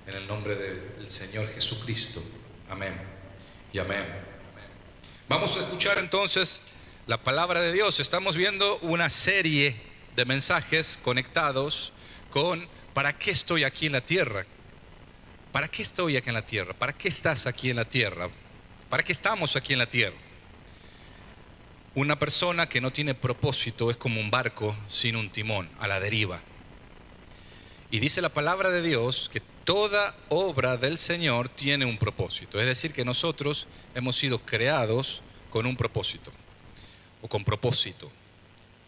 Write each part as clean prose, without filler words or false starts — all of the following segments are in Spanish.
en el nombre del Señor Jesucristo. Amén y amén. Vamos a escuchar entonces la palabra de Dios. Estamos viendo una serie de mensajes conectados con ¿para qué estoy aquí en la tierra? ¿Para qué estoy aquí en la tierra? ¿Para qué estás aquí en la tierra? ¿Para qué estamos aquí en la tierra? Una persona que no tiene propósito es como un barco sin un timón, a la deriva. Y dice la palabra de Dios que toda obra del Señor tiene un propósito. Es decir, que nosotros hemos sido creados con un propósito o con propósito.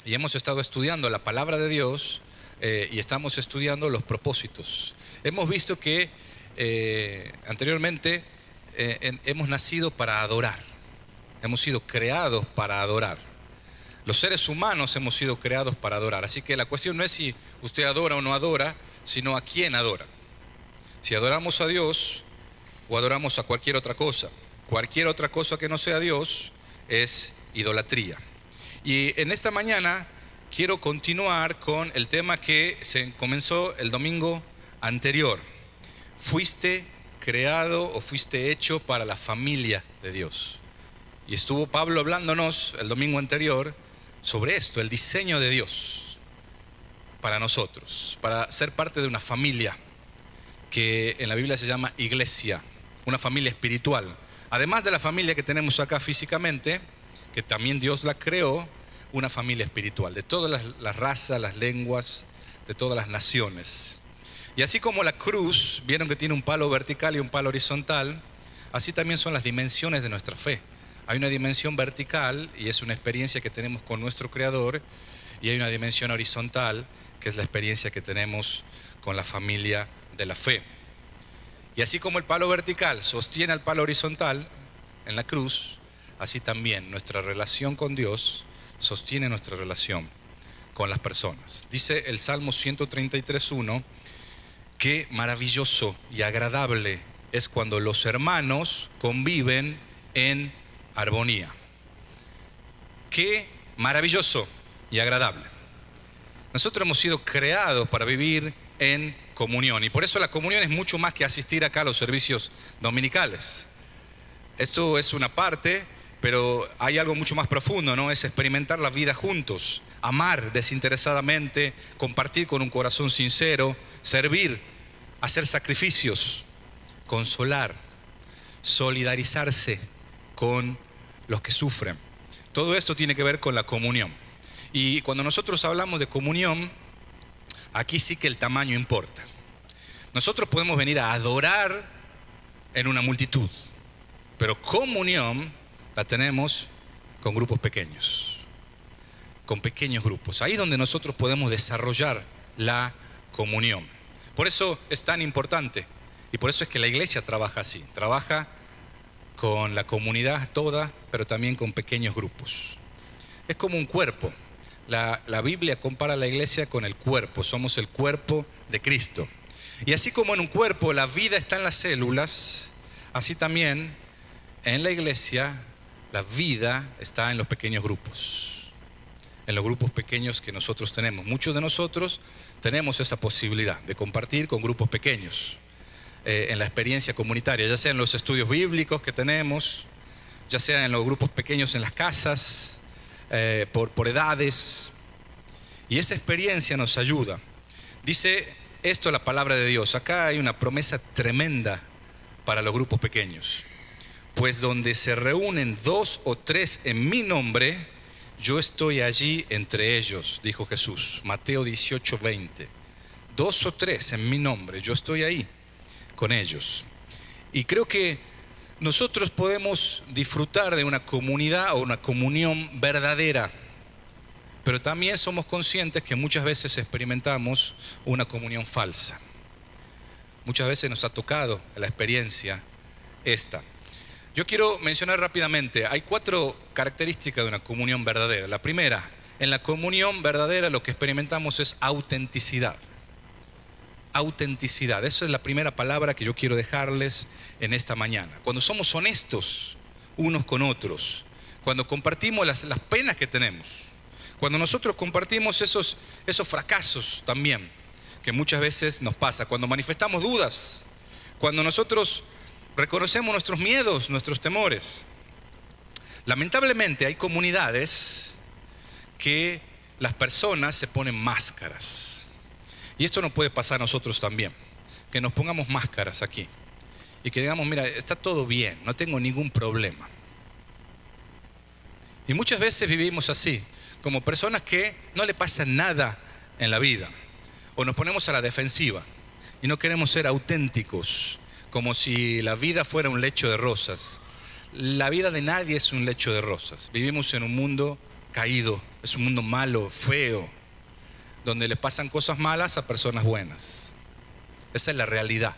Y hemos estado estudiando la palabra de Dios y estamos estudiando los propósitos. Hemos visto que anteriormente hemos nacido para adorar. Hemos sido creados para adorar. Los seres humanos hemos sido creados para adorar. Así que la cuestión no es si usted adora o no adora, sino a quién adora. Si adoramos a Dios o adoramos a cualquier otra cosa. Cualquier otra cosa que no sea Dios es idolatría. Y en esta mañana quiero continuar con el tema que se comenzó el domingo anterior. Fuiste creado o fuiste hecho para la familia de Dios. Y estuvo Pablo hablándonos el domingo anterior sobre esto, el diseño de Dios para nosotros, para ser parte de una familia que en la Biblia se llama iglesia, una familia espiritual. Además de la familia que tenemos acá físicamente, que también Dios la creó, una familia espiritual, de todas las razas, las lenguas, de todas las naciones. Y así como la cruz, vieron que tiene un palo vertical y un palo horizontal, así también son las dimensiones de nuestra fe. Hay una dimensión vertical y es una experiencia que tenemos con nuestro Creador, y hay una dimensión horizontal que es la experiencia que tenemos con la familia de la fe. Y así como el palo vertical sostiene al palo horizontal en la cruz, así también nuestra relación con Dios sostiene nuestra relación con las personas. Dice el Salmo 133:1, qué maravilloso y agradable es cuando los hermanos conviven en armonía. Qué maravilloso y agradable. Nosotros hemos sido creados para vivir en comunión, y por eso la comunión es mucho más que asistir acá a los servicios dominicales. Esto es una parte, pero hay algo mucho más profundo, ¿no? Es experimentar la vida juntos, amar desinteresadamente, compartir con un corazón sincero, servir, hacer sacrificios, consolar, solidarizarse con los que sufren. Todo esto tiene que ver con la comunión. Y cuando nosotros hablamos de comunión, aquí sí que el tamaño importa. Nosotros podemos venir a adorar en una multitud, pero comunión la tenemos con grupos pequeños, con pequeños grupos. Ahí es donde nosotros podemos desarrollar la comunión. Por eso es tan importante, y por eso es que la iglesia trabaja así, trabaja con la comunidad toda, pero también con pequeños grupos. Es como un cuerpo. La Biblia compara la iglesia con el cuerpo. Somos el cuerpo de Cristo. Y así como en un cuerpo la vida está en las células, así también en la iglesia la vida está en los pequeños grupos, en los grupos pequeños que nosotros tenemos. Muchos de nosotros tenemos esa posibilidad de compartir con grupos pequeños en la experiencia comunitaria, ya sea en los estudios bíblicos que tenemos, ya sea en los grupos pequeños en las casas, por edades. Y esa experiencia nos ayuda. Dice esto la palabra de Dios. Acá hay una promesa tremenda para los grupos pequeños. Pues donde se reúnen 2 o 3 en mi nombre, yo estoy allí entre ellos, dijo Jesús. Mateo 18:20. 2 o 3 en mi nombre, yo estoy ahí con ellos. Y creo que nosotros podemos disfrutar de una comunidad o una comunión verdadera, pero también somos conscientes que muchas veces experimentamos una comunión falsa. Muchas veces nos ha tocado la experiencia esta. Yo quiero mencionar rápidamente, hay 4 características de una comunión verdadera. La primera, en la comunión verdadera lo que experimentamos es autenticidad. Autenticidad, esa es la primera palabra que yo quiero dejarles en esta mañana. Cuando somos honestos unos con otros, cuando compartimos las penas que tenemos, cuando nosotros compartimos esos fracasos también, que muchas veces nos pasa, cuando manifestamos dudas, Cuando nosotros reconocemos nuestros miedos, nuestros temores. Lamentablemente hay comunidades que las personas se ponen máscaras. Y esto nos puede pasar a nosotros también. Que nos pongamos máscaras aquí. Y que digamos, mira, está todo bien, no tengo ningún problema. Y muchas veces vivimos así, como personas que no le pasa nada en la vida. O nos ponemos a la defensiva y no queremos ser auténticos, como si la vida fuera un lecho de rosas. La vida de nadie es un lecho de rosas. Vivimos en un mundo caído, es un mundo malo, feo, donde le pasan cosas malas a personas buenas. Esa es la realidad.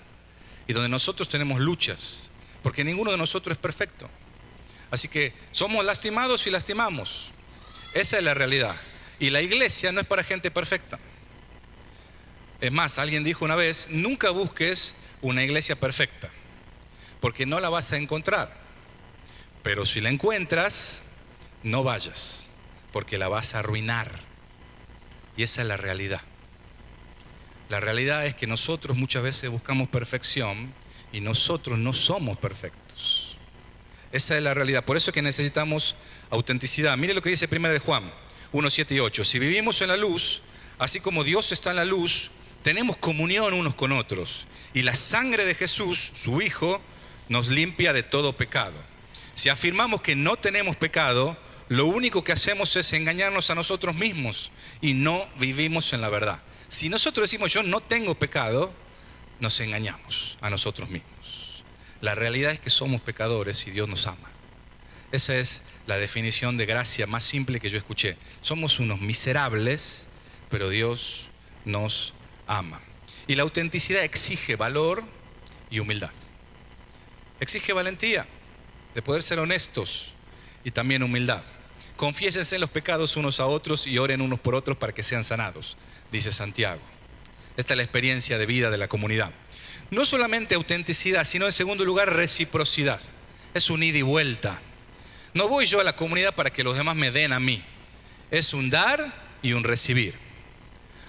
Y donde nosotros tenemos luchas, porque ninguno de nosotros es perfecto. Así que somos lastimados y lastimamos. Esa es la realidad. Y la iglesia no es para gente perfecta. Es más, alguien dijo una vez, nunca busques una iglesia perfecta, porque no la vas a encontrar. Pero si la encuentras, no vayas, porque la vas a arruinar. Y esa es la realidad. La realidad es que nosotros muchas veces buscamos perfección y nosotros no somos perfectos. Esa es la realidad. Por eso es que necesitamos autenticidad. Mire lo que dice 1 de Juan 1, 7 y 8. Si vivimos en la luz, así como Dios está en la luz, tenemos comunión unos con otros. Y la sangre de Jesús, su Hijo, nos limpia de todo pecado. Si afirmamos que no tenemos pecado, lo único que hacemos es engañarnos a nosotros mismos y no vivimos en la verdad. Si nosotros decimos yo no tengo pecado, nos engañamos a nosotros mismos. La realidad es que somos pecadores y Dios nos ama. Esa es la definición de gracia más simple que yo escuché. Somos unos miserables, pero Dios nos ama. Y la autenticidad exige valor y humildad. Exige valentía de poder ser honestos y también humildad. Confiésense los pecados unos a otros y oren unos por otros para que sean sanados, dice Santiago. Esta es la experiencia de vida de la comunidad. No solamente autenticidad, sino en segundo lugar reciprocidad. Es un ida y vuelta. No voy yo a la comunidad para que los demás me den a mí. Es un dar y un recibir.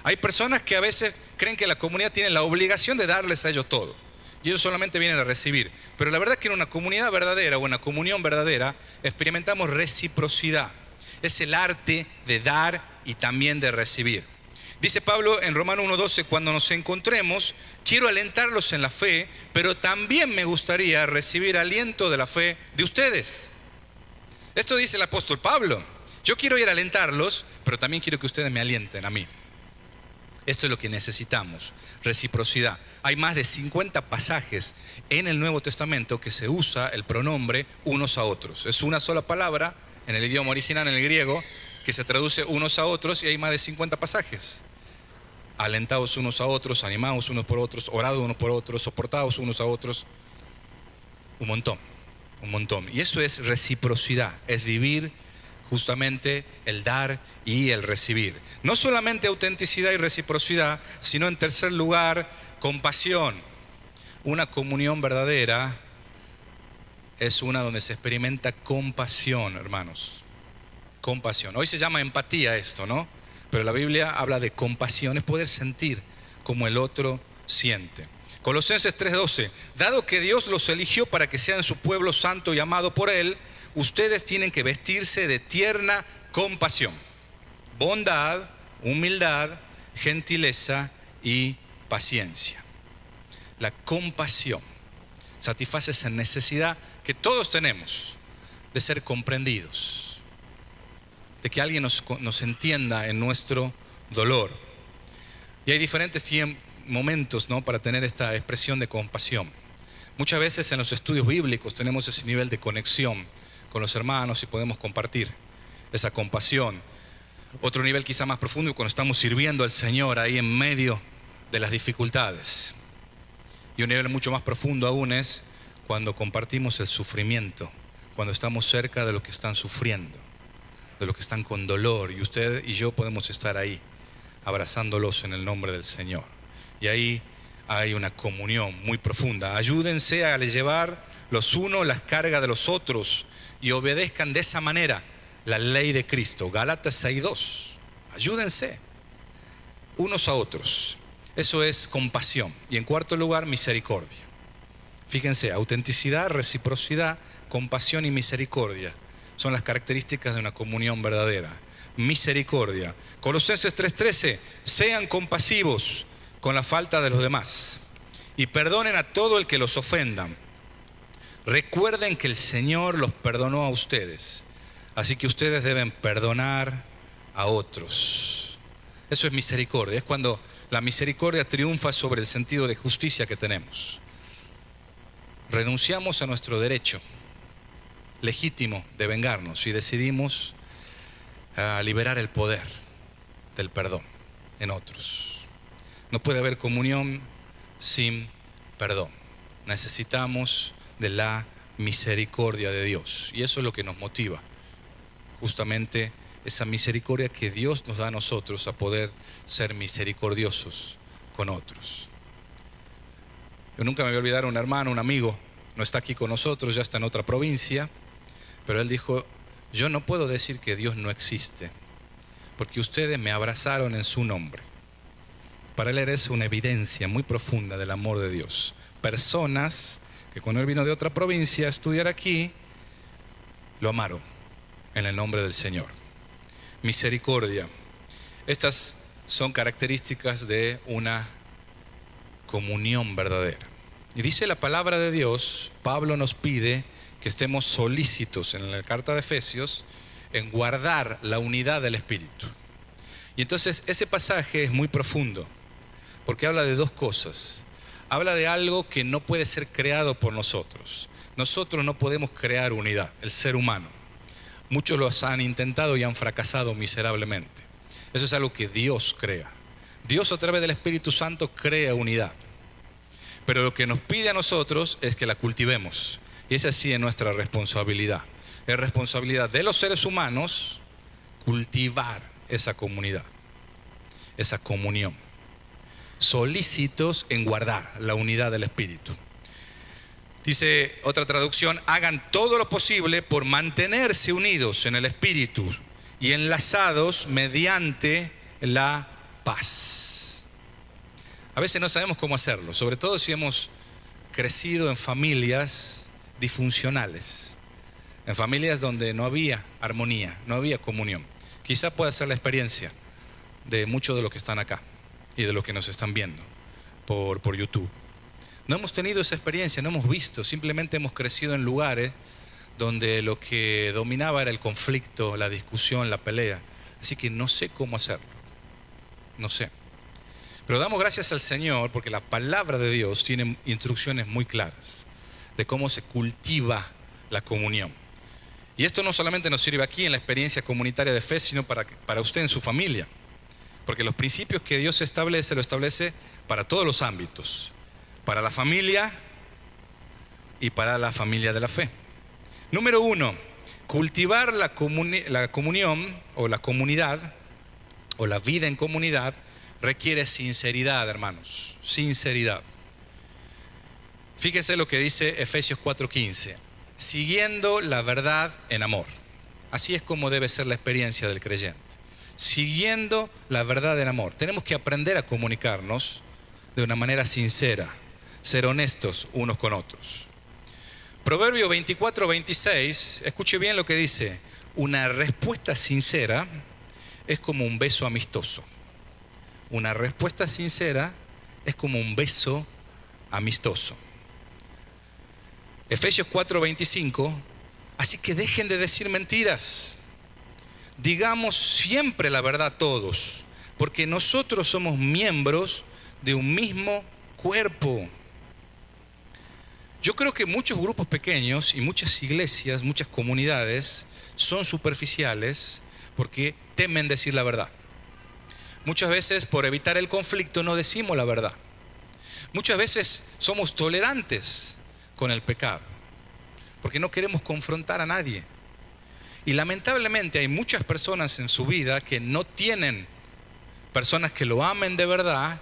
Hay personas que a veces creen que la comunidad tiene la obligación de darles a ellos todo. Y ellos solamente vienen a recibir. Pero la verdad es que en una comunidad verdadera o una comunión verdadera experimentamos reciprocidad. Es el arte de dar y también de recibir. Dice Pablo en Romanos 1:12, cuando nos encontremos, quiero alentarlos en la fe, pero también me gustaría recibir aliento de la fe de ustedes. Esto dice el apóstol Pablo. Yo quiero ir a alentarlos, pero también quiero que ustedes me alienten a mí. Esto es lo que necesitamos, reciprocidad. Hay más de 50 pasajes en el Nuevo Testamento que se usa el pronombre unos a otros. Es una sola palabra en el idioma original, en el griego, que se traduce unos a otros y hay más de 50 pasajes. Alentados unos a otros, animados unos por otros, orados unos por otros, soportados unos a otros. Un montón, un montón. Y eso es reciprocidad, es vivir justamente el dar y el recibir. No solamente autenticidad y reciprocidad, sino en tercer lugar, compasión. Una comunión verdadera es una donde se experimenta compasión, hermanos. Compasión. Hoy se llama empatía esto, ¿no? Pero la Biblia habla de compasión, es poder sentir como el otro siente. Colosenses 3:12, dado que Dios los eligió para que sean su pueblo santo y amado por Él, ustedes tienen que vestirse de tierna compasión, bondad, humildad, gentileza y paciencia. La compasión satisface esa necesidad que todos tenemos de ser comprendidos, de que alguien nos entienda en nuestro dolor. Y hay diferentes momentos, ¿no?, para tener esta expresión de compasión. Muchas veces en los estudios bíblicos tenemos ese nivel de conexión con los hermanos y podemos compartir esa compasión. Otro nivel quizá más profundo cuando estamos sirviendo al Señor ahí en medio de las dificultades. Y un nivel mucho más profundo aún es cuando compartimos el sufrimiento, cuando estamos cerca de los que están sufriendo, de los que están con dolor, y usted y yo podemos estar ahí abrazándolos en el nombre del Señor. Y ahí hay una comunión muy profunda. Ayúdense a llevar los unos las cargas de los otros y obedezcan de esa manera la ley de Cristo. Gálatas 6:2. Ayúdense unos a otros. Eso es compasión. Y en cuarto lugar, misericordia. Fíjense, autenticidad, reciprocidad, compasión y misericordia son las características de una comunión verdadera. Misericordia. Colosenses 3:13, sean compasivos con la falta de los demás y perdonen a todo el que los ofenda. Recuerden que el Señor los perdonó a ustedes, así que ustedes deben perdonar a otros. Eso es misericordia, es cuando la misericordia triunfa sobre el sentido de justicia que tenemos. Renunciamos a nuestro derecho legítimo de vengarnos y decidimos liberar el poder del perdón en otros. No puede haber comunión sin perdón. Necesitamos de la misericordia de Dios, y eso es lo que nos motiva, justamente esa misericordia que Dios nos da a nosotros, a poder ser misericordiosos con otros. Yo nunca me voy a olvidar un hermano, un amigo, no está aquí con nosotros, ya está en otra provincia, pero él dijo: yo no puedo decir que Dios no existe, porque ustedes me abrazaron en su nombre. Para él era eso una evidencia muy profunda del amor de Dios. Personas que cuando él vino de otra provincia a estudiar aquí, lo amaron en el nombre del Señor. Misericordia. Estas son características de una comunión verdadera. Y dice la palabra de Dios, Pablo nos pide que estemos solícitos en la carta de Efesios en guardar la unidad del Espíritu. Y entonces ese pasaje es muy profundo, porque habla de dos cosas. Habla de algo que no puede ser creado por nosotros. Nosotros no podemos crear unidad, el ser humano. Muchos lo han intentado y han fracasado miserablemente. Eso es algo que Dios crea. Dios a través del Espíritu Santo crea unidad. Pero lo que nos pide a nosotros es que la cultivemos. Y esa sí es nuestra responsabilidad. Es responsabilidad de los seres humanos cultivar esa comunidad, esa comunión. Solícitos en guardar la unidad del Espíritu. Dice otra traducción: hagan todo lo posible por mantenerse unidos en el Espíritu y enlazados mediante la paz. A veces no sabemos cómo hacerlo, sobre todo si hemos crecido en familias disfuncionales, en familias donde no había armonía, no había comunión. Quizá pueda ser la experiencia de muchos de los que están acá y de los que nos están viendo por YouTube. No hemos tenido esa experiencia, no hemos visto, simplemente hemos crecido en lugares donde lo que dominaba era el conflicto, la discusión, la pelea. Así que no sé cómo hacerlo, no sé. Pero damos gracias al Señor porque la palabra de Dios tiene instrucciones muy claras de cómo se cultiva la comunión. Y esto no solamente nos sirve aquí en la experiencia comunitaria de fe, sino para usted en su familia. Porque los principios que Dios establece, lo establece para todos los ámbitos. Para la familia y para la familia de la fe. Número 1, cultivar la comunión o la comunidad o la vida en comunidad requiere sinceridad, hermanos. Sinceridad. Fíjense lo que dice Efesios 4:15. Siguiendo la verdad en amor. Así es como debe ser la experiencia del creyente. Siguiendo la verdad en amor. Tenemos que aprender a comunicarnos de una manera sincera, ser honestos unos con otros. Proverbio 24:26, escuche bien lo que dice: una respuesta sincera es como un beso amistoso. Una respuesta sincera es como un beso amistoso. Efesios 4:25, así que dejen de decir mentiras. Digamos siempre la verdad a todos, porque nosotros somos miembros de un mismo cuerpo. Yo creo que muchos grupos pequeños y muchas iglesias, muchas comunidades son superficiales porque temen decir la verdad. Muchas veces por evitar el conflicto no decimos la verdad. Muchas veces somos tolerantes con el pecado porque no queremos confrontar a nadie. Y lamentablemente hay muchas personas en su vida que no tienen personas que lo amen de verdad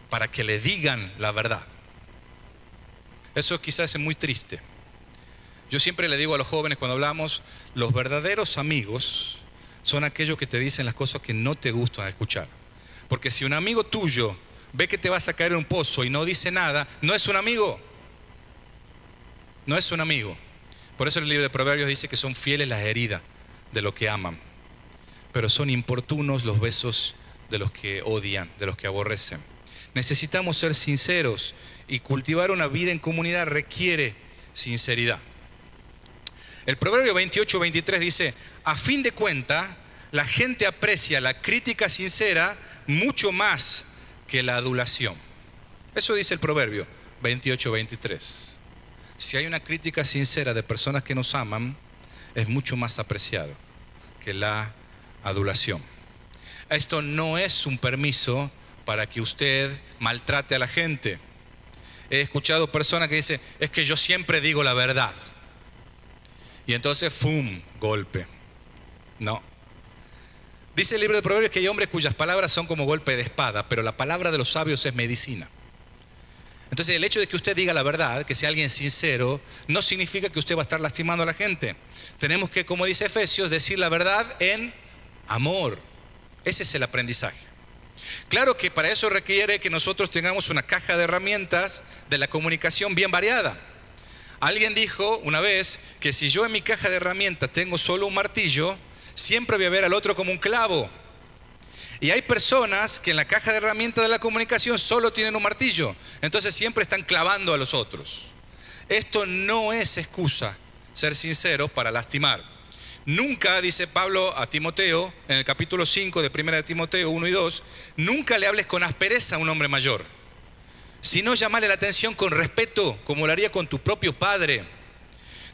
para que le digan la verdad. Eso quizás es muy triste. Yo siempre le digo a los jóvenes cuando hablamos, los verdaderos amigos son aquellos que te dicen las cosas que no te gustan escuchar. Porque si un amigo tuyo ve que te vas a caer en un pozo y no dice nada, no es un amigo. no es un amigo. Por eso el libro de Proverbios dice que son fieles las heridas de los que aman, pero son importunos los besos de los que odian, de los que aborrecen. Necesitamos ser sinceros y cultivar una vida en comunidad requiere sinceridad. El Proverbio 28-23 dice: a fin de cuentas, la gente aprecia la crítica sincera mucho más que la adulación. Eso dice el Proverbio 28-23. Si hay una crítica sincera de personas que nos aman, es mucho más apreciado que la adulación. Esto no es un permiso para que usted maltrate a la gente. He escuchado personas que dicen: es que yo siempre digo la verdad. Y entonces, ¡fum!, golpe. No. Dice el libro de Proverbios que hay hombres cuyas palabras son como golpe de espada, pero la palabra de los sabios es medicina. Entonces, el hecho de que usted diga la verdad, que sea alguien sincero, no significa que usted va a estar lastimando a la gente. Tenemos que, como dice Efesios, decir la verdad en amor. Ese es el aprendizaje. Claro que para eso requiere que nosotros tengamos una caja de herramientas de la comunicación bien variada. Alguien dijo una vez que si yo en mi caja de herramientas tengo solo un martillo, siempre voy a ver al otro como un clavo. Y hay personas que en la caja de herramientas de la comunicación solo tienen un martillo, entonces siempre están clavando a los otros. Esto no es excusa, ser sinceros, para lastimar. Nunca, dice Pablo a Timoteo, en el capítulo 5 de 1 de Timoteo 1 y 2, nunca le hables con aspereza a un hombre mayor, sino llamarle la atención con respeto, como lo haría con tu propio padre.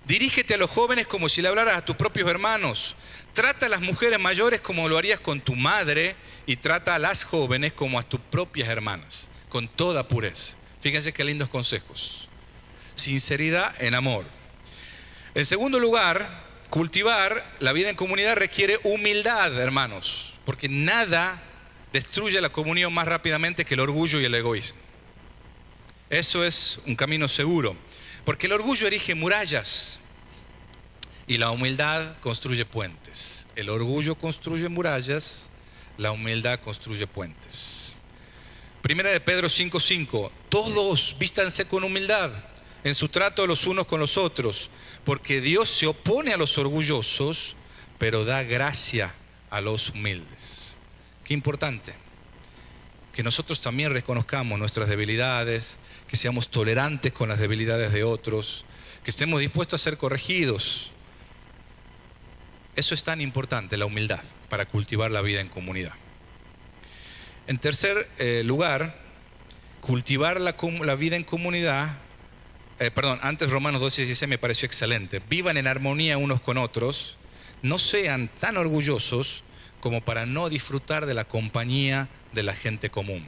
Dirígete a los jóvenes como si le hablaras a tus propios hermanos. Trata a las mujeres mayores como lo harías con tu madre, y trata a las jóvenes como a tus propias hermanas, con toda pureza. Fíjense qué lindos consejos. Sinceridad en amor. En segundo lugar, cultivar la vida en comunidad requiere humildad, hermanos, porque nada destruye la comunión más rápidamente que el orgullo y el egoísmo. Eso es un camino seguro, porque el orgullo erige murallas y la humildad construye puentes. El orgullo construye murallas, la humildad construye puentes. Primera de Pedro 5:5: todos vístanse con humildad en su trato los unos con los otros, porque Dios se opone a los orgullosos, pero da gracia a los humildes. Qué importante que nosotros también reconozcamos nuestras debilidades, que seamos tolerantes con las debilidades de otros, que estemos dispuestos a ser corregidos. Eso es tan importante, la humildad, para cultivar la vida en comunidad. En tercer lugar, cultivar la vida en comunidad. Antes Romanos 12:16 me pareció excelente. Vivan en armonía unos con otros, no sean tan orgullosos como para no disfrutar de la compañía de la gente común,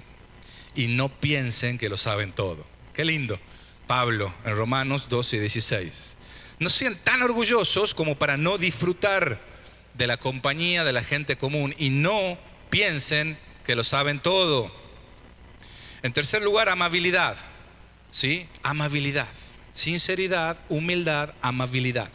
y no piensen que lo saben todo. Qué lindo, Pablo en Romanos 12:16. No sean tan orgullosos como para no disfrutar de la compañía de la gente común, y no piensen que lo saben todo. En tercer lugar, amabilidad. ¿Sí? Amabilidad, sinceridad, humildad, amabilidad.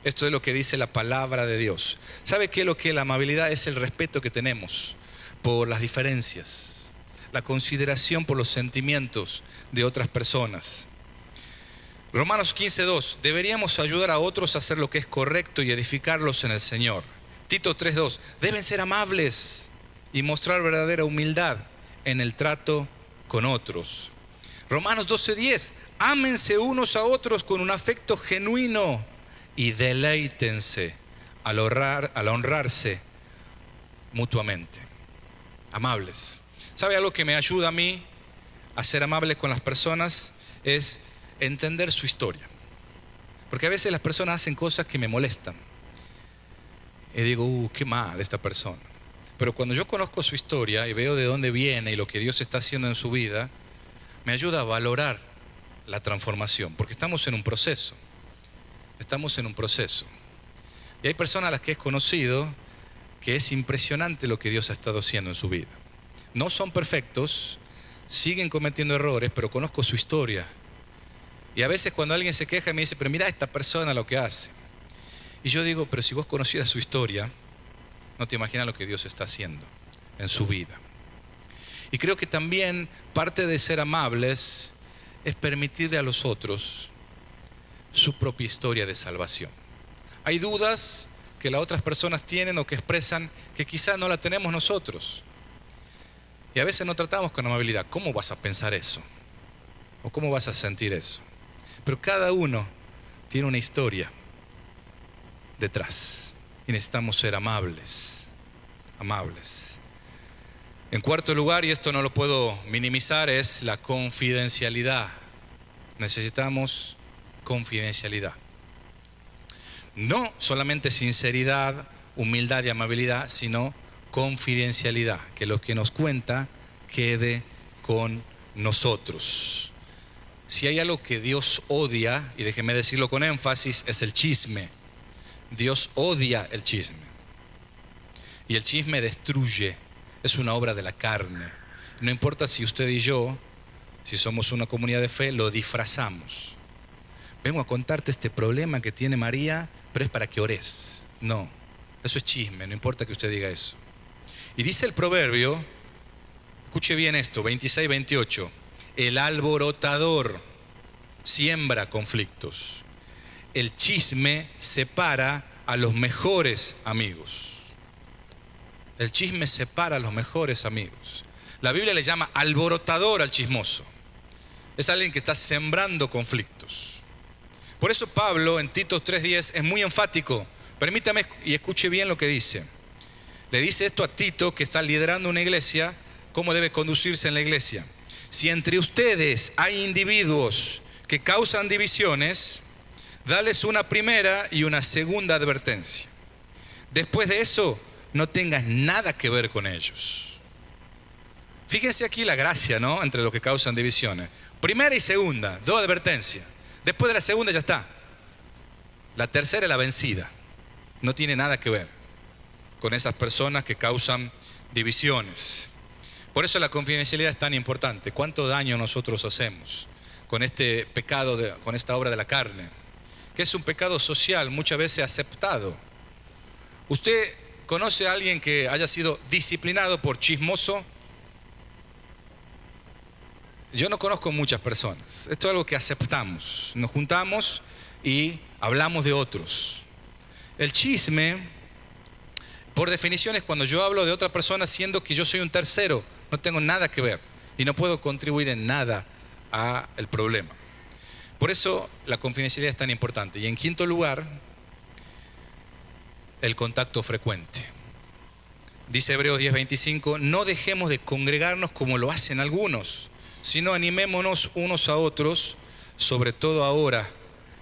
Esto es lo que dice la palabra de Dios. ¿Sabe qué es lo que es la amabilidad? Es el respeto que tenemos por las diferencias, la consideración por los sentimientos de otras personas. Romanos 15:2: deberíamos ayudar a otros a hacer lo que es correcto y edificarlos en el Señor. Tito 3:2: deben ser amables y mostrar verdadera humildad en el trato con otros. Romanos 12:10: ámense unos a otros con un afecto genuino y deleítense al honrarse mutuamente. Amables. ¿Sabe algo que me ayuda a mí a ser amable con las personas? Es entender su historia. Porque a veces las personas hacen cosas que me molestan y digo, qué mal esta persona. Pero cuando yo conozco su historia y veo de dónde viene y lo que Dios está haciendo en su vida, me ayuda a valorar la transformación, porque estamos en un proceso. Y hay personas a las que he conocido que es impresionante lo que Dios ha estado haciendo en su vida. No son perfectos, siguen cometiendo errores, pero conozco su historia. Y a veces cuando alguien se queja y me dice, pero mira esta persona lo que hace. Y yo digo, pero si vos conocieras su historia, no te imaginas lo que Dios está haciendo en su vida. Y creo que también parte de ser amables es permitirle a los otros su propia historia de salvación. Hay dudas que las otras personas tienen o que expresan que quizás no la tenemos nosotros. Y a veces no tratamos con amabilidad. ¿Cómo vas a pensar eso? ¿O cómo vas a sentir eso? Pero cada uno tiene una historia detrás. Y necesitamos ser amables. Amables. En cuarto lugar, y esto no lo puedo minimizar, es la confidencialidad. Necesitamos confidencialidad. No solamente sinceridad, humildad y amabilidad, sino confidencialidad. Que lo que nos cuenta quede con nosotros. Si hay algo que Dios odia, y déjeme decirlo con énfasis, es el chisme. Dios odia el chisme. Y el chisme destruye. Es una obra de la carne. No importa si usted y yo, si somos una comunidad de fe, lo disfrazamos. Vengo a contarte este problema que tiene María, pero es para que ores. No, eso es chisme, no importa que usted diga eso. Y dice el proverbio, escuche bien esto, 26-28, el alborotador siembra conflictos. El chisme separa a los mejores amigos. El chisme separa a los mejores amigos. La Biblia le llama alborotador al chismoso. Es alguien que está sembrando conflictos. Por eso Pablo en Tito 3:10 es muy enfático. Permítame y escuche bien lo que dice. Le dice esto a Tito, que está liderando una iglesia, cómo debe conducirse en la iglesia. Si entre ustedes hay individuos que causan divisiones, dales una primera y una segunda advertencia. Después de eso, no tengas nada que ver con ellos. Fíjense aquí la gracia, ¿no? Entre los que causan divisiones. Primera y segunda, dos advertencias. Después de la segunda ya está. La tercera es la vencida. No tiene nada que ver con esas personas que causan divisiones. Por eso la confidencialidad es tan importante. ¿Cuánto daño nosotros hacemos con este pecado, con esta obra de la carne? Que es un pecado social, muchas veces aceptado. Usted ¿conoce a alguien que haya sido disciplinado por chismoso? Yo no conozco muchas personas. Esto es algo que aceptamos. Nos juntamos y hablamos de otros. El chisme, por definición, es cuando yo hablo de otra persona siendo que yo soy un tercero. No tengo nada que ver y no puedo contribuir en nada al problema. Por eso la confidencialidad es tan importante. Y en quinto lugar, el contacto frecuente. Dice Hebreos 10:25, no dejemos de congregarnos como lo hacen algunos, sino animémonos unos a otros, sobre todo ahora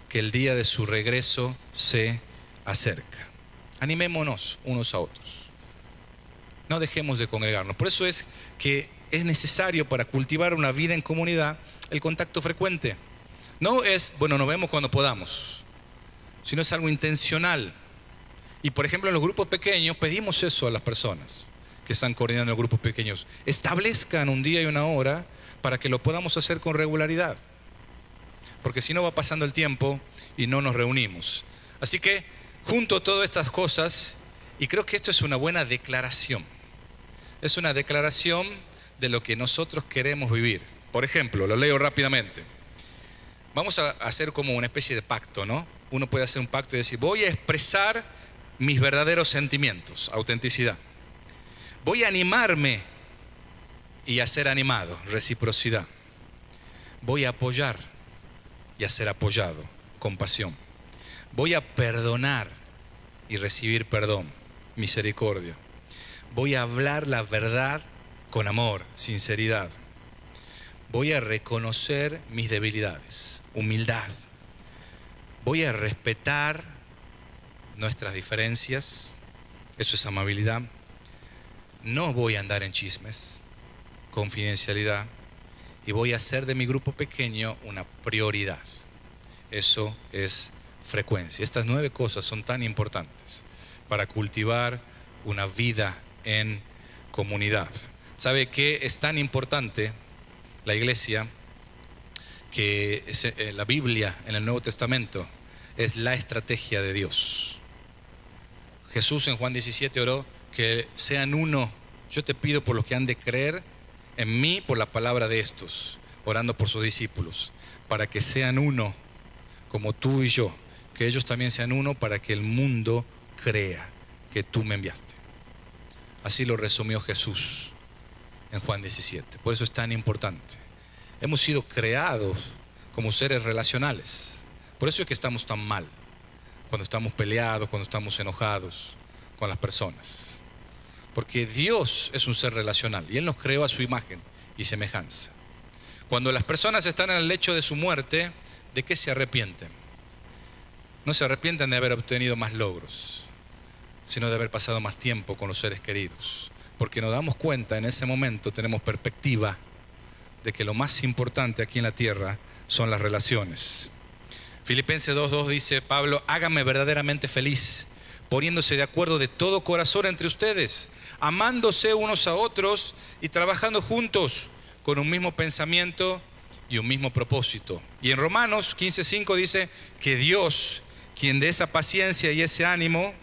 que el día de su regreso se acerca. Animémonos unos a otros. No dejemos de congregarnos. Por eso es que es necesario para cultivar una vida en comunidad el contacto frecuente. No es, bueno, nos vemos cuando podamos, sino es algo intencional. Y por ejemplo en los grupos pequeños pedimos eso a las personas que están coordinando los grupos pequeños. Establezcan un día y una hora para que lo podamos hacer con regularidad. Porque si no va pasando el tiempo y no nos reunimos. Así que junto todas estas cosas, y creo que esto es una buena declaración. Es una declaración de lo que nosotros queremos vivir. Por ejemplo, lo leo rápidamente. Vamos a hacer como una especie de pacto, ¿no? Uno puede hacer un pacto y decir, voy a expresar mis verdaderos sentimientos, autenticidad. Voy a animarme y a ser animado, reciprocidad. Voy a apoyar y a ser apoyado, compasión. Voy a perdonar y recibir perdón, misericordia. Voy a hablar la verdad con amor, sinceridad. Voy a reconocer mis debilidades, humildad. Voy a respetar nuestras diferencias, eso es amabilidad. No voy a andar en chismes, confidencialidad, y voy a hacer de mi grupo pequeño una prioridad. Eso es frecuencia. Estas 9 cosas son tan importantes para cultivar una vida en comunidad. ¿Sabe qué es tan importante la iglesia? Que la Biblia en el Nuevo Testamento es la estrategia de Dios. Jesús en Juan 17 oró que sean uno. Yo te pido por los que han de creer en mí por la palabra de estos, orando por sus discípulos, para que sean uno como tú y yo, que ellos también sean uno para que el mundo crea que tú me enviaste. Así lo resumió Jesús en Juan 17. Por eso es tan importante. Hemos sido creados como seres relacionales. Por eso es que estamos tan mal, cuando estamos peleados, cuando estamos enojados con las personas. Porque Dios es un ser relacional y Él nos creó a su imagen y semejanza. Cuando las personas están en el lecho de su muerte, ¿de qué se arrepienten? No se arrepienten de haber obtenido más logros, sino de haber pasado más tiempo con los seres queridos. Porque nos damos cuenta, en ese momento tenemos perspectiva de que lo más importante aquí en la tierra son las relaciones. Filipenses 2:2 dice Pablo: hágame verdaderamente feliz, poniéndose de acuerdo de todo corazón entre ustedes, amándose unos a otros y trabajando juntos con un mismo pensamiento y un mismo propósito. Y en Romanos 15:5 dice que Dios, quien da esa paciencia y ese ánimo,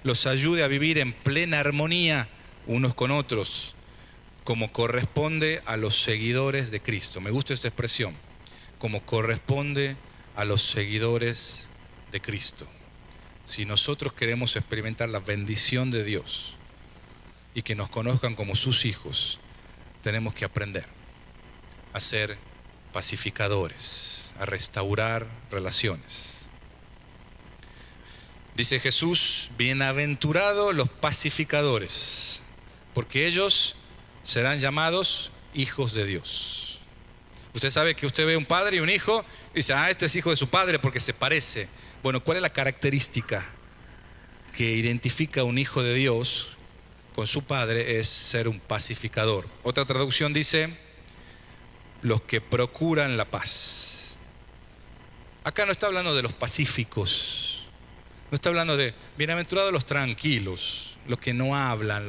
los ayude a vivir en plena armonía unos con otros, como corresponde a los seguidores de Cristo. Me gusta esta expresión, como corresponde a los seguidores de Cristo. Si nosotros queremos experimentar la bendición de Dios y que nos conozcan como sus hijos, tenemos que aprender a ser pacificadores, a restaurar relaciones. Dice Jesús: bienaventurados los pacificadores, porque ellos serán llamados hijos de Dios. Usted sabe que usted ve un padre y un hijo y dice: este es hijo de su padre porque se parece. Bueno, ¿cuál es la característica que identifica a un hijo de Dios con su padre? Es ser un pacificador. Otra traducción dice: los que procuran la paz. Acá no está hablando de los pacíficos, no está hablando de bienaventurados los tranquilos, los que no hablan,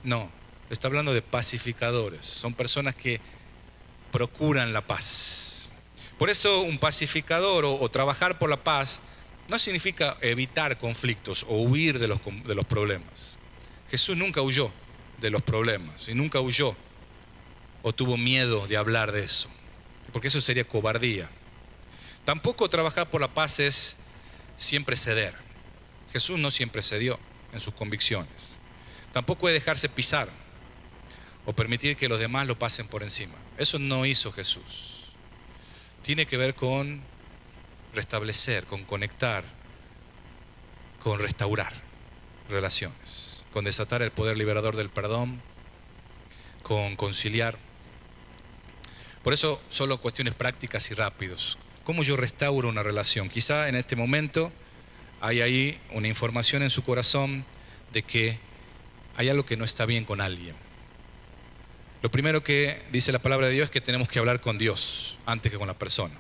no, está hablando de pacificadores. Son personas que procuran la paz. Por eso un pacificador o trabajar por la paz no significa evitar conflictos o huir de los problemas. Jesús nunca huyó de los problemas y nunca huyó o tuvo miedo de hablar de eso, porque eso sería cobardía. Tampoco trabajar por la paz es siempre ceder. Jesús no siempre cedió en sus convicciones. Tampoco es dejarse pisar o permitir que los demás lo pasen por encima. Eso no hizo Jesús. Tiene que ver con restablecer, con conectar, con restaurar relaciones, con desatar el poder liberador del perdón, con conciliar. Por eso, solo cuestiones prácticas y rápidos. ¿Cómo yo restauro una relación? Quizá en este momento hay ahí una información en su corazón de que hay algo que no está bien con alguien. Lo primero que dice la palabra de Dios es que tenemos que hablar con Dios antes que con la persona.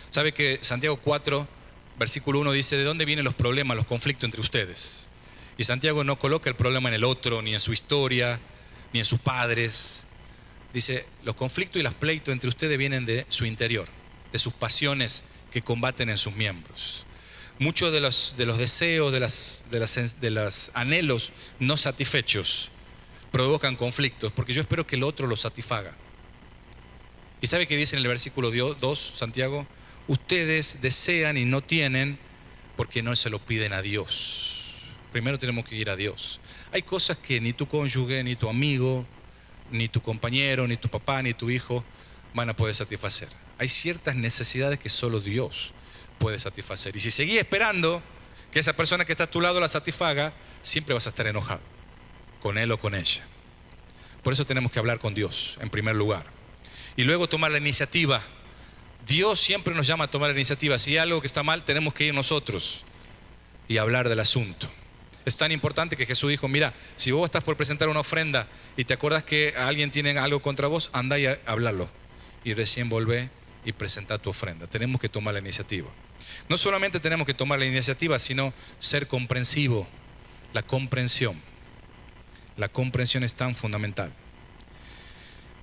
¿Sabe que Santiago 4, versículo 1 dice: ¿de dónde vienen los problemas, los conflictos entre ustedes? Y Santiago no coloca el problema en el otro, ni en su historia, ni en sus padres. Dice: los conflictos y los pleitos entre ustedes vienen de su interior, de sus pasiones que combaten en sus miembros. Muchos de los deseos, de los anhelos no satisfechos provocan conflictos, porque yo espero que el otro los satisfaga. ¿Y sabe qué dice en el versículo 2, Santiago? Ustedes desean y no tienen porque no se lo piden a Dios. Primero tenemos que ir a Dios. Hay cosas que ni tu cónyuge, ni tu amigo, ni tu compañero, ni tu papá, ni tu hijo van a poder satisfacer. Hay ciertas necesidades que solo Dios puede satisfacer. Y si seguís esperando que esa persona que está a tu lado la satisfaga, siempre vas a estar enojado con él o con ella. Por eso tenemos que hablar con Dios en primer lugar. Y luego tomar la iniciativa. Dios siempre nos llama a tomar la iniciativa. Si hay algo que está mal, tenemos que ir nosotros y hablar del asunto. Es tan importante que Jesús dijo: mira, si vos estás por presentar una ofrenda y te acuerdas que alguien tiene algo contra vos, andá y hablarlo. Y recién volvé y presentá tu ofrenda. Tenemos que tomar la iniciativa. No solamente tenemos que tomar la iniciativa, sino ser comprensivo. La comprensión. La comprensión es tan fundamental.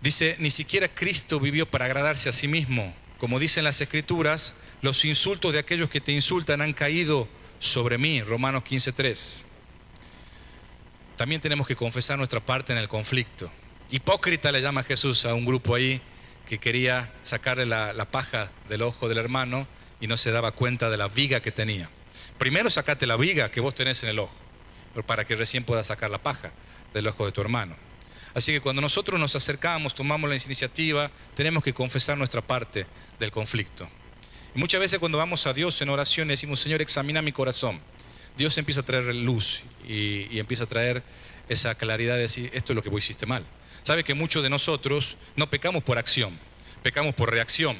Dice: ni siquiera Cristo vivió para agradarse a sí mismo. Como dicen las Escrituras, los insultos de aquellos que te insultan han caído sobre mí. Romanos 15:3. También tenemos que confesar nuestra parte en el conflicto. Hipócrita le llama Jesús a un grupo ahí que quería sacarle la paja del ojo del hermano y no se daba cuenta de la viga que tenía. Primero sacate la viga que vos tenés en el ojo, para que recién puedas sacar la paja del ojo de tu hermano. Así que cuando nosotros nos acercamos, tomamos la iniciativa, tenemos que confesar nuestra parte del conflicto. Y muchas veces cuando vamos a Dios en oración decimos, Señor, examina mi corazón. Dios empieza a traer luz y empieza a traer esa claridad de decir, esto es lo que vos hiciste mal. Sabe que muchos de nosotros no pecamos por acción, pecamos por reacción.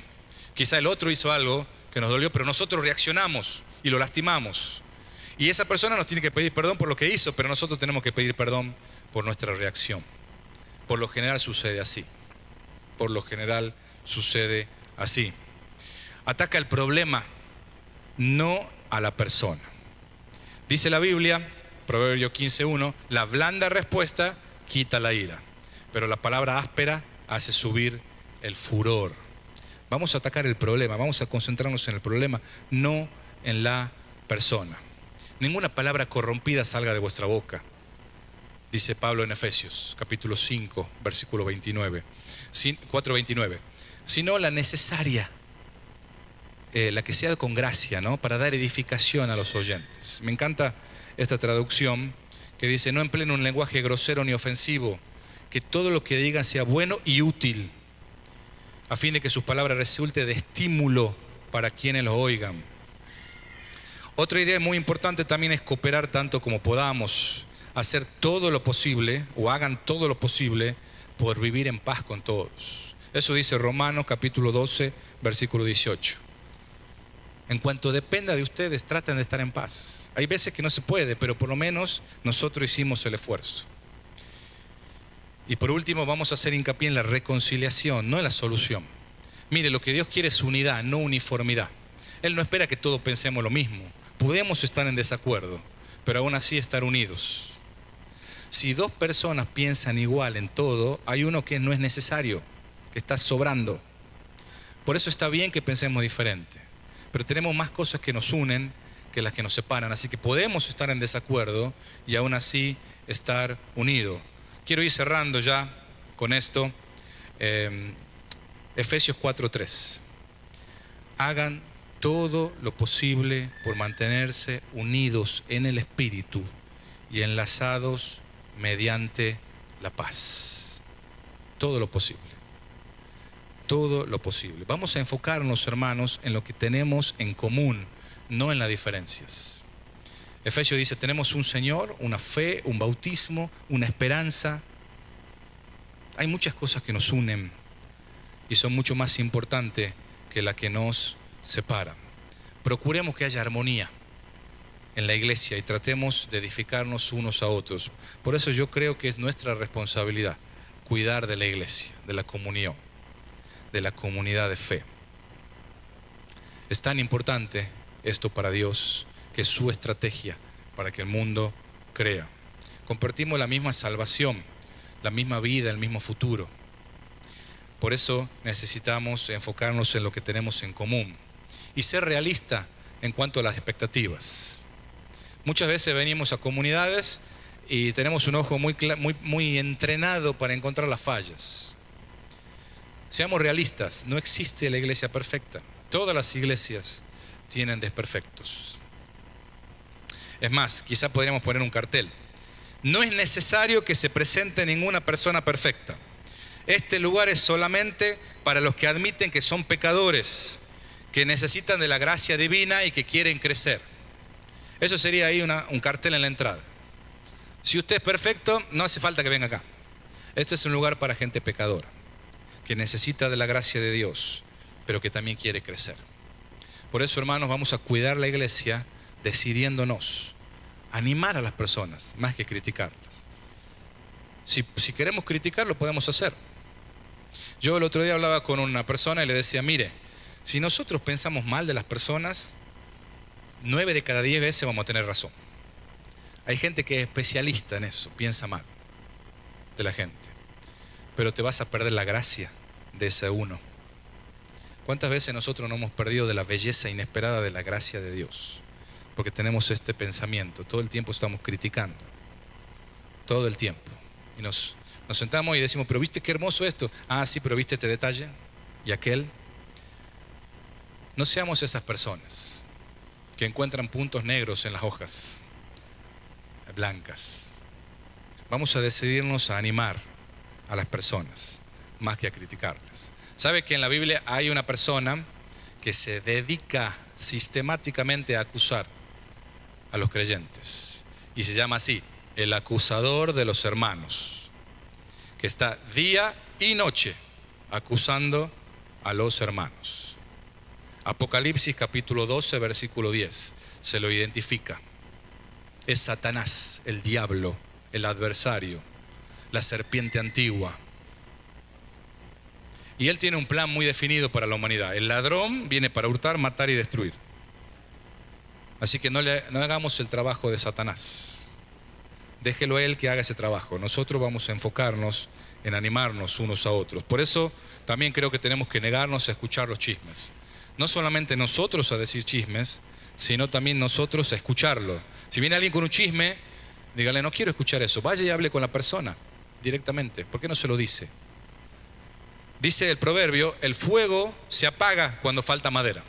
Quizá el otro hizo algo que nos dolió, pero nosotros reaccionamos y lo lastimamos. Y esa persona nos tiene que pedir perdón por lo que hizo, pero nosotros tenemos que pedir perdón por nuestra reacción. Por lo general sucede así. Por lo general sucede así. Ataca el problema, no a la persona. Dice la Biblia, Proverbios 15:1, la blanda respuesta quita la ira, pero la palabra áspera hace subir el furor. Vamos a atacar el problema, vamos a concentrarnos en el problema, no en la persona. Ninguna palabra corrompida salga de vuestra boca, dice Pablo en Efesios, capítulo 5, versículo 4:29, sino la necesaria, la que sea con gracia, ¿no? Para dar edificación a los oyentes. Me encanta esta traducción que dice, no empleen un lenguaje grosero ni ofensivo, que todo lo que digan sea bueno y útil, a fin de que sus palabras resulten de estímulo para quienes los oigan. Otra idea muy importante también es cooperar tanto como podamos, hacer todo lo posible, o hagan todo lo posible, por vivir en paz con todos. Eso dice Romanos capítulo 12, versículo 18. En cuanto dependa de ustedes, traten de estar en paz. Hay veces que no se puede, pero por lo menos nosotros hicimos el esfuerzo. Y por último vamos a hacer hincapié en la reconciliación, no en la solución. Mire, lo que Dios quiere es unidad, no uniformidad. Él no espera que todos pensemos lo mismo. Podemos estar en desacuerdo, pero aún así estar unidos. Si dos personas piensan igual en todo, hay uno que no es necesario, que está sobrando. Por eso está bien que pensemos diferente. Pero tenemos más cosas que nos unen que las que nos separan. Así que podemos estar en desacuerdo y aún así estar unidos. Quiero ir cerrando ya con esto. Efesios 4:3. Hagan todo lo posible por mantenerse unidos en el Espíritu y enlazados mediante la paz. Todo lo posible. Todo lo posible. Vamos a enfocarnos, hermanos, en lo que tenemos en común, no en las diferencias. Efesios dice, tenemos un Señor, una fe, un bautismo, una esperanza. Hay muchas cosas que nos unen y son mucho más importantes que las que nos separan. Procuremos que haya armonía en la iglesia y tratemos de edificarnos unos a otros. Por eso yo creo que es nuestra responsabilidad cuidar de la iglesia, de la comunión, de la comunidad de fe. Es tan importante esto para Dios, que es su estrategia para que el mundo crea. Compartimos la misma salvación, la misma vida, el mismo futuro. Por eso necesitamos enfocarnos en lo que tenemos en común y ser realista en cuanto a las expectativas. Muchas veces venimos a comunidades y tenemos un ojo muy entrenado para encontrar las fallas. Seamos realistas, no existe la iglesia perfecta. Todas las iglesias tienen desperfectos. Es más, quizá podríamos poner un cartel. No es necesario que se presente ninguna persona perfecta. Este lugar es solamente para los que admiten que son pecadores, que necesitan de la gracia divina y que quieren crecer. Eso sería ahí un cartel en la entrada. Si usted es perfecto, no hace falta que venga acá. Este es un lugar para gente pecadora, que necesita de la gracia de Dios, pero que también quiere crecer. Por eso, hermanos, vamos a cuidar la iglesia decidiéndonos animar a las personas más que criticarlas. Si queremos criticar, lo podemos hacer. Yo el otro día hablaba con una persona y le decía, mire, si nosotros pensamos mal de las personas, 9 de cada 10 veces vamos a tener razón. Hay gente que es especialista en eso, piensa mal de la gente. Pero te vas a perder la gracia de ese uno. ¿Cuántas veces nosotros nos hemos perdido de la belleza inesperada de la gracia de Dios? Porque tenemos este pensamiento, todo el tiempo estamos criticando, todo el tiempo. Y nos sentamos y decimos, pero ¿viste qué hermoso esto? Ah, sí, pero ¿viste este detalle? y aquel. No seamos esas personas que encuentran puntos negros en las hojas blancas. Vamos a decidirnos a animar a las personas más que a criticarlas. ¿Sabe que en la Biblia hay una persona que se dedica sistemáticamente a acusar a los creyentes? Y se llama así, el acusador de los hermanos, que está día y noche acusando a los hermanos. Apocalipsis capítulo 12, versículo 10, se lo identifica. Es Satanás, el diablo, el adversario, la serpiente antigua. Y él tiene un plan muy definido para la humanidad. El ladrón viene para hurtar, matar y destruir. Así que no hagamos el trabajo de Satanás. Déjelo a él que haga ese trabajo. Nosotros vamos a enfocarnos en animarnos unos a otros. Por eso también creo que tenemos que negarnos a escuchar los chismes. No solamente nosotros a decir chismes, sino también nosotros a escucharlo. Si viene alguien con un chisme, dígale, no quiero escuchar eso. Vaya y hable con la persona directamente. ¿Por qué no se lo dice? Dice el proverbio, el fuego se apaga cuando falta madera.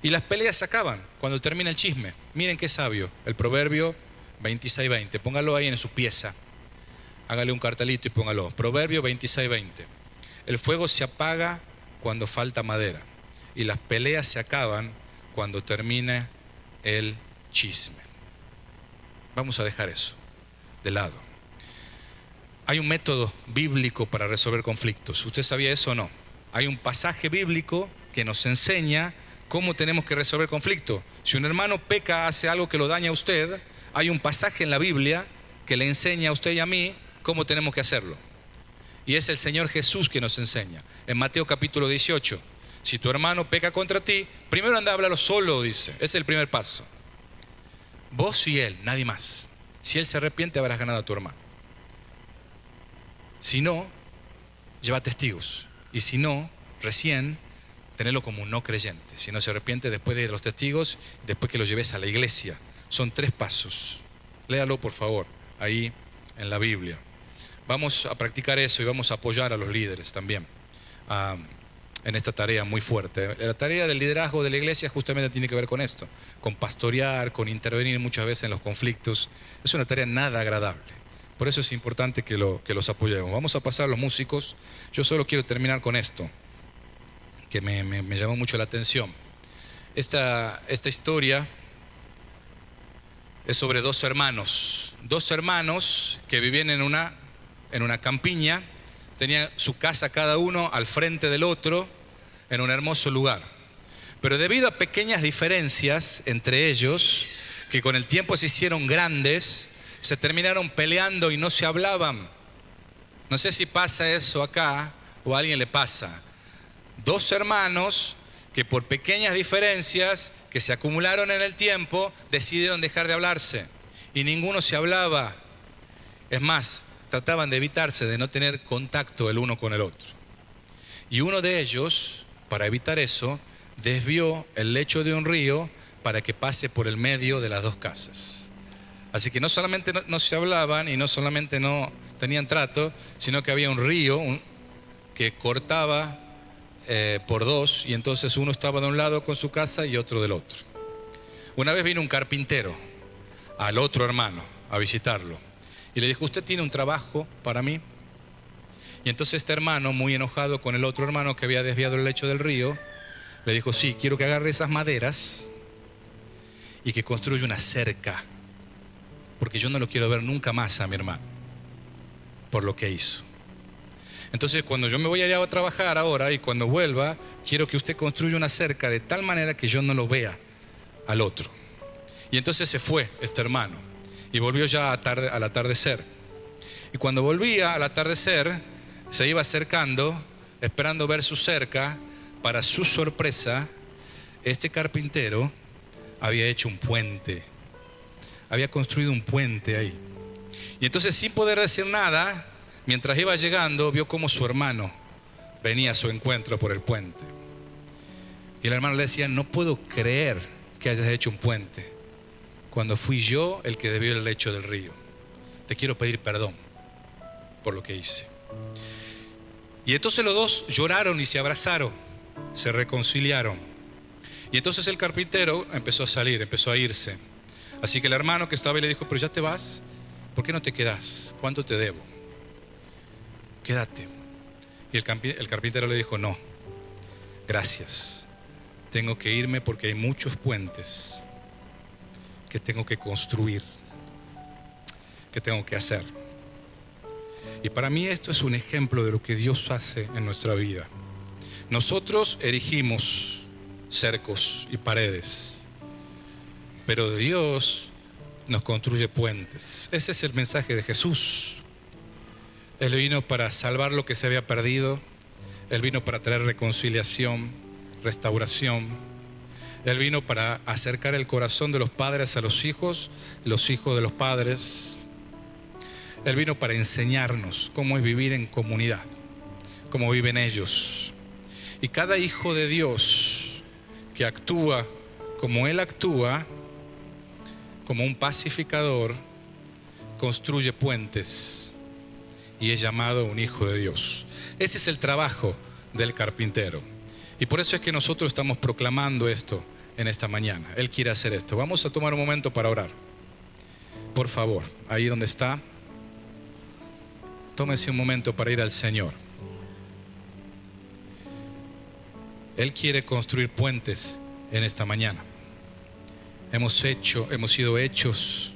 Y las peleas se acaban cuando termina el chisme. Miren qué sabio, el proverbio 26:20. Póngalo ahí en su pieza. Hágale un cartelito y póngalo. Proverbio 26:20. El fuego se apaga cuando falta madera. Y las peleas se acaban cuando termina el chisme. Vamos a dejar eso de lado. Hay un método bíblico para resolver conflictos. ¿Usted sabía eso o no? Hay un pasaje bíblico que nos enseña cómo tenemos que resolver conflictos. Si un hermano peca, hace algo que lo daña a usted, hay un pasaje en la Biblia que le enseña a usted y a mí cómo tenemos que hacerlo. Y es el Señor Jesús que nos enseña. En Mateo capítulo 18, si tu hermano peca contra ti, primero anda a hablarlo solo, dice. Ese es el primer paso. Vos y él, nadie más. Si él se arrepiente, habrás ganado a tu hermano. Si no, lleva testigos. Y si no, recién, tenelo como un no creyente. Si no se arrepiente, después de los testigos, después que lo lleves a la iglesia. Son 3 pasos. Léalo, por favor, ahí en la Biblia. Vamos a practicar eso y vamos a apoyar a los líderes también en esta tarea muy fuerte. La tarea del liderazgo de la iglesia justamente tiene que ver con esto, con pastorear, con intervenir muchas veces en los conflictos. Es una tarea nada agradable. Por eso es importante que los apoyemos. Vamos a pasar a los músicos. Yo solo quiero terminar con esto, que me llamó mucho la atención. Esta historia es sobre 2 hermanos. 2 hermanos que vivían en una campiña. Tenían su casa cada uno al frente del otro, en un hermoso lugar. Pero debido a pequeñas diferencias entre ellos, que con el tiempo se hicieron grandes, se terminaron peleando y no se hablaban. No sé si pasa eso acá o a alguien le pasa. 2 hermanos que por pequeñas diferencias que se acumularon en el tiempo decidieron dejar de hablarse y ninguno se hablaba. Es más, trataban de evitarse, de no tener contacto el uno con el otro. Y uno de ellos, para evitar eso, desvió el lecho de un río para que pase por el medio de las 2 casas. Así que no solamente no se hablaban y no solamente no tenían trato, sino que había un río que cortaba por 2, y entonces uno estaba de un lado con su casa y otro del otro. Una vez vino un carpintero al otro hermano a visitarlo y le dijo, ¿usted tiene un trabajo para mí? Y entonces este hermano, muy enojado con el otro hermano que había desviado el lecho del río, le dijo, sí, quiero que agarre esas maderas y que construya una cerca, porque yo no lo quiero ver nunca más a mi hermano por lo que hizo. Entonces cuando yo me voy allá a trabajar ahora y cuando vuelva, quiero que usted construya una cerca de tal manera que yo no lo vea al otro. Y entonces se fue este hermano y volvió ya al atardecer. Y cuando volvía al atardecer, se iba acercando, esperando ver su cerca. Para su sorpresa, este carpintero había hecho un puente. Había construido un puente ahí. Y entonces, sin poder decir nada, mientras iba llegando, vio cómo su hermano venía a su encuentro por el puente. Y el hermano le decía, no puedo creer que hayas hecho un puente cuando fui yo el que desvió el lecho del río. Te quiero pedir perdón por lo que hice. Y entonces los dos lloraron y se abrazaron, se reconciliaron. Y entonces el carpintero empezó a salir, empezó a irse. Así que el hermano que estaba ahí le dijo: pero ya te vas, ¿por qué no te quedas? ¿Cuánto te debo? Quédate. Y el carpintero le dijo: no, gracias. Tengo que irme porque hay muchos puentes que tengo que construir, que tengo que hacer. Y para mí esto es un ejemplo de lo que Dios hace en nuestra vida. Nosotros erigimos cercos y paredes, pero Dios nos construye puentes. Ese es el mensaje de Jesús. Él vino para salvar lo que se había perdido. Él vino para traer reconciliación, restauración. Él vino para acercar el corazón de los padres a los hijos de los padres. Él vino para enseñarnos cómo es vivir en comunidad, cómo viven ellos. Y cada hijo de Dios que actúa como Él actúa, como un pacificador, construye puentes y es llamado un hijo de Dios. Ese es el trabajo del carpintero. Y por eso es que nosotros estamos proclamando esto en esta mañana. Él quiere hacer esto. Vamos a tomar un momento para orar. Por favor, ahí donde está, tómese un momento para ir al Señor. Él quiere construir puentes en esta mañana. Hemos sido hechos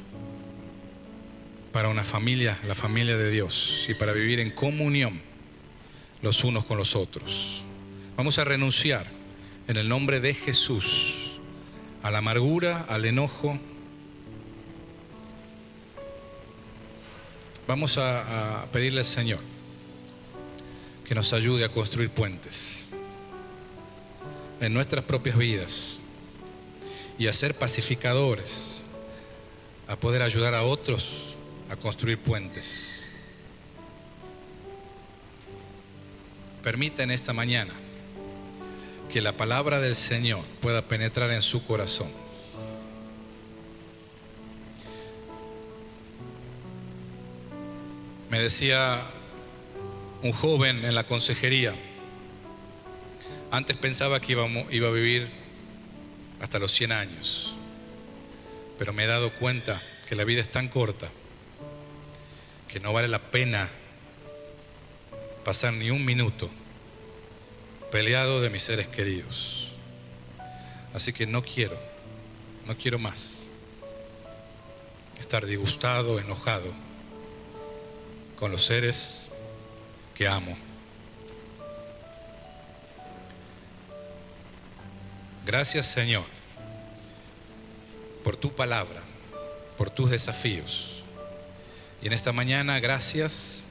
para una familia, la familia de Dios, y para vivir en comunión los unos con los otros. Vamos a renunciar en el nombre de Jesús a la amargura, al enojo. Vamos a pedirle al Señor que nos ayude a construir puentes en nuestras propias vidas y a ser pacificadores, a poder ayudar a otros a construir puentes. Permita en esta mañana que la palabra del Señor pueda penetrar en su corazón. Me decía un joven en la consejería: antes pensaba que iba a vivir hasta los 100 años, pero me he dado cuenta que la vida es tan corta que no vale la pena pasar ni un minuto peleado de mis seres queridos. Así que no quiero más estar disgustado, enojado con los seres que amo. Gracias, Señor, por tu palabra, por tus desafíos. Y en esta mañana, gracias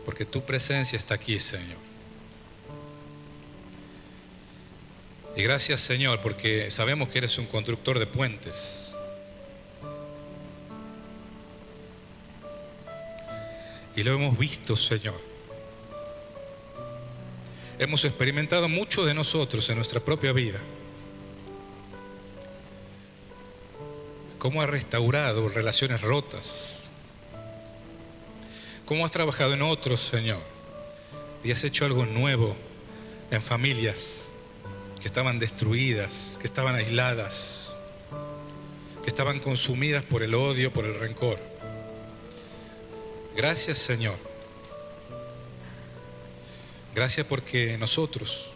porque tu presencia está aquí, Señor. Y gracias, Señor, porque sabemos que eres un constructor de puentes. Y lo hemos visto, Señor. Hemos experimentado mucho de nosotros en nuestra propia vida. Cómo has restaurado relaciones rotas. Cómo has trabajado en otros, Señor. Y has hecho algo nuevo en familias que estaban destruidas, que estaban aisladas, que estaban consumidas por el odio, por el rencor. Gracias, Señor. Gracias porque nosotros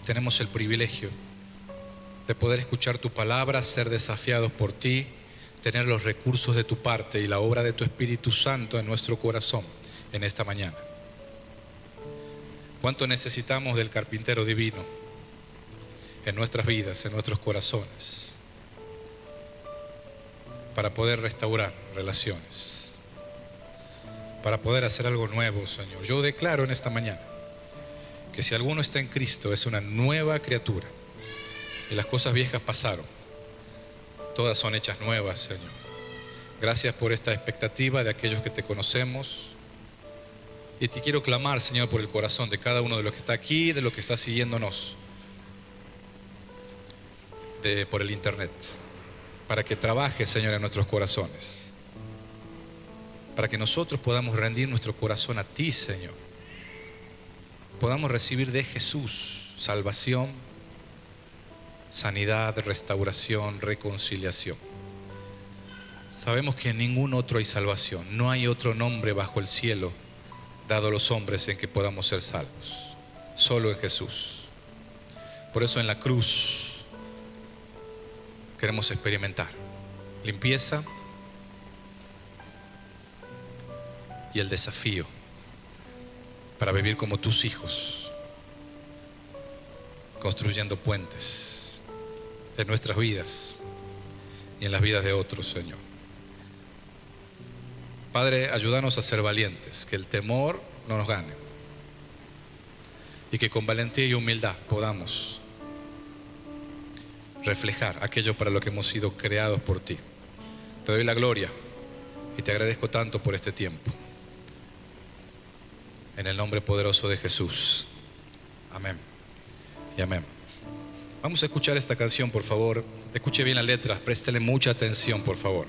tenemos el privilegio de poder escuchar tu palabra, ser desafiados por ti, tener los recursos de tu parte y la obra de tu Espíritu Santo en nuestro corazón en esta mañana. ¿Cuánto necesitamos del carpintero divino en nuestras vidas, en nuestros corazones, para poder restaurar relaciones, para poder hacer algo nuevo, Señor? Yo declaro en esta mañana que si alguno está en Cristo es una nueva criatura y las cosas viejas pasaron, todas son hechas nuevas, Señor. Gracias por esta expectativa de aquellos que te conocemos. Y te quiero clamar, Señor, por el corazón de cada uno de los que está aquí, de los que está siguiéndonos por el internet, para que trabaje, Señor, en nuestros corazones, para que nosotros podamos rendir nuestro corazón a ti, Señor, podamos recibir de Jesús salvación, sanidad, restauración, reconciliación. Sabemos que en ningún otro hay salvación. No hay otro nombre bajo el cielo dado a los hombres en que podamos ser salvos. Solo en Jesús. Por eso en la cruz queremos experimentar limpieza y el desafío para vivir como tus hijos, construyendo puentes en nuestras vidas y en las vidas de otros, Señor. Padre, ayúdanos a ser valientes, que el temor no nos gane y que con valentía y humildad podamos reflejar aquello para lo que hemos sido creados por ti. Te doy la gloria y te agradezco tanto por este tiempo. En el nombre poderoso de Jesús. Amén y amén. Vamos a escuchar esta canción, por favor. Escuche bien las letras, préstele mucha atención, por favor.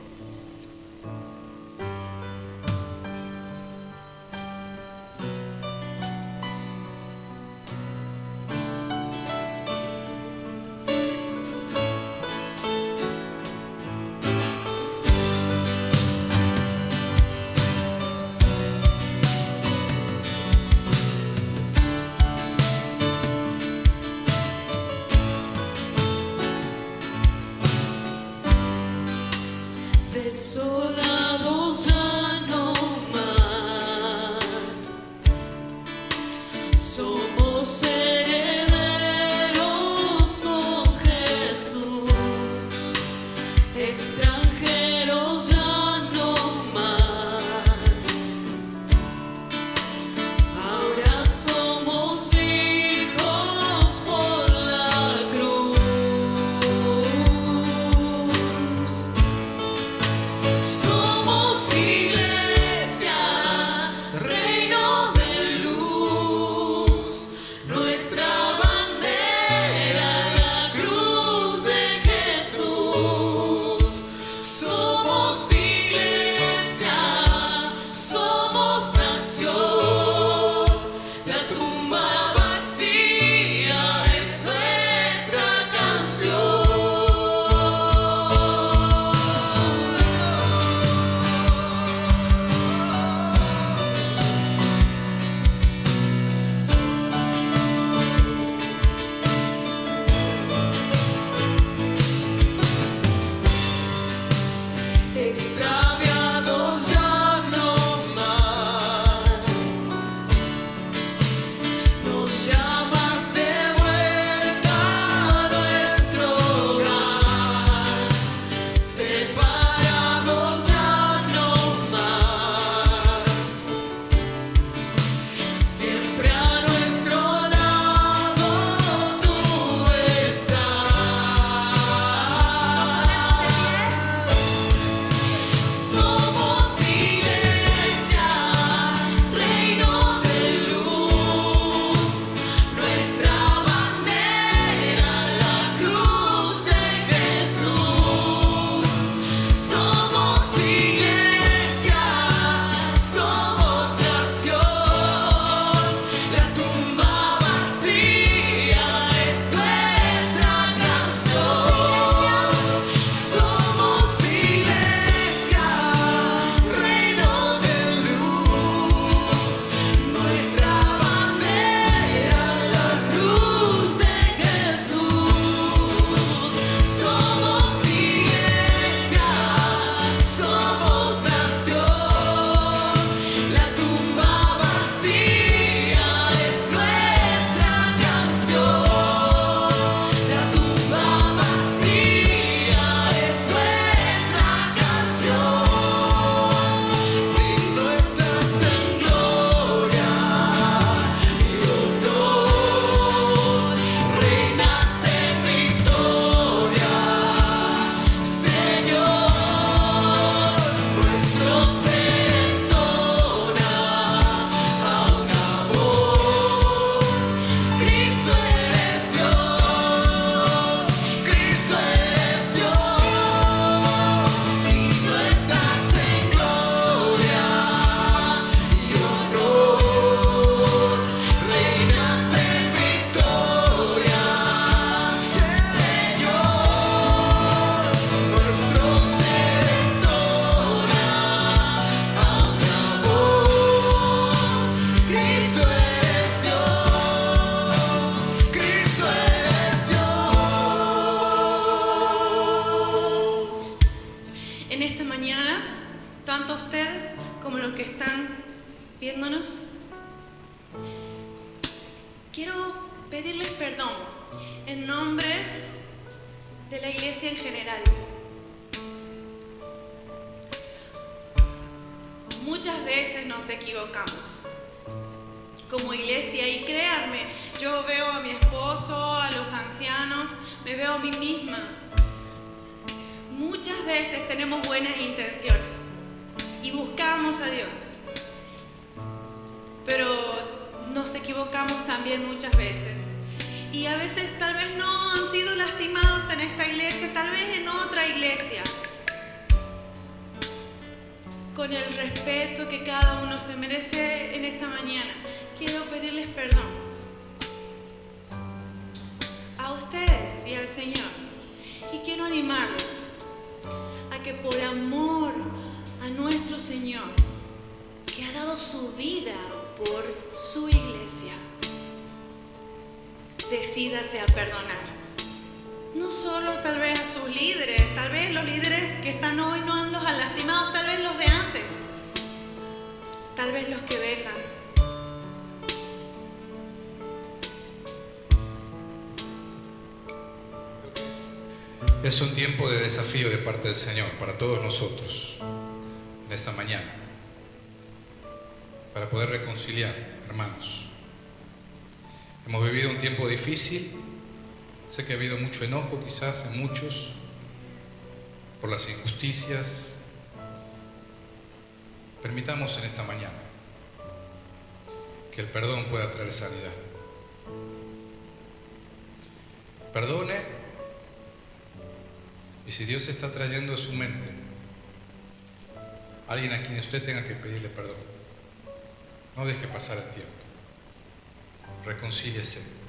quiero pedirles perdón en nombre de la iglesia en general. Muchas veces nos equivocamos como iglesia y créanme, yo veo a mi esposo, a los ancianos, me veo a mí misma. Muchas veces tenemos buenas intenciones y buscamos a Dios, pero nos equivocamos también muchas veces. Y a veces tal vez no han sido lastimados en esta iglesia, tal vez en otra iglesia. Con el respeto que cada uno se merece en esta mañana, quiero pedirles perdón a ustedes y al Señor. Y quiero animarlos a que por amor a nuestro Señor, que ha dado su vida por su iglesia, decídase a perdonar. No solo tal vez a sus líderes, tal vez los líderes que están hoy no los han lastimado, tal vez los de antes, tal vez los que vengan. Es un tiempo de desafío de parte del Señor para todos nosotros en esta mañana, para poder reconciliar, hermanos. Hemos vivido un tiempo difícil. Sé que ha habido mucho enojo quizás en muchos por las injusticias. Permitamos en esta mañana que el perdón pueda traer sanidad. Perdone, y si Dios está trayendo a su mente a alguien a quien usted tenga que pedirle perdón, no deje pasar el tiempo. Reconcíliese.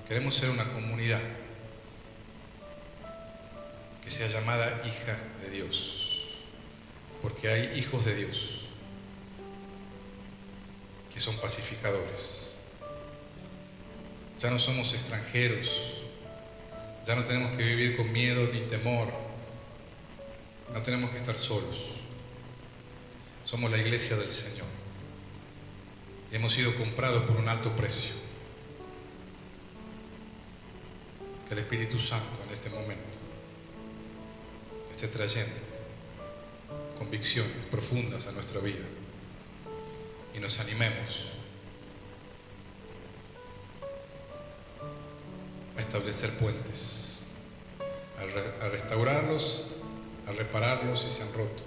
Queremos ser una comunidad que sea llamada hija de Dios, porque hay hijos de Dios que son pacificadores. Ya no somos extranjeros, ya no tenemos que vivir con miedo ni temor, no tenemos que estar solos. Somos la iglesia del Señor y hemos sido comprados por un alto precio. Que el Espíritu Santo en este momento esté trayendo convicciones profundas a nuestra vida y nos animemos a establecer puentes, a restaurarlos, a repararlos si se han roto.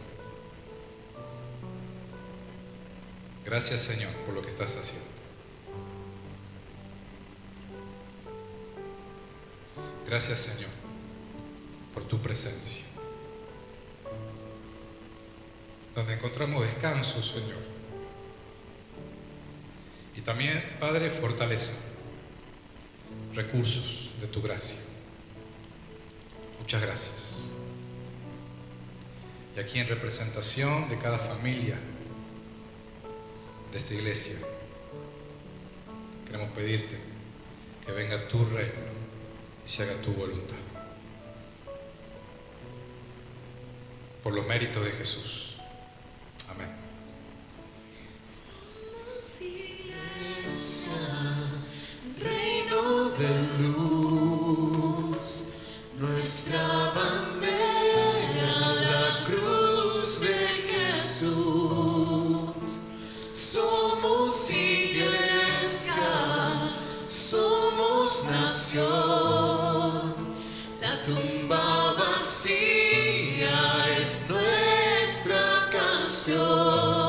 Gracias, Señor, por lo que estás haciendo. Gracias, Señor, por tu presencia, donde encontramos descanso, Señor, y también, Padre, fortaleza, recursos de tu gracia. Muchas gracias. Y aquí en representación de cada familia de esta iglesia, queremos pedirte que venga tu reino y se haga tu voluntad. Por los méritos de Jesús. Amén. Somos iglesia, reino de luz, nuestra bandera, la cruz de Jesús. Somos iglesia, somos nación, la tumba vacía es nuestra canción.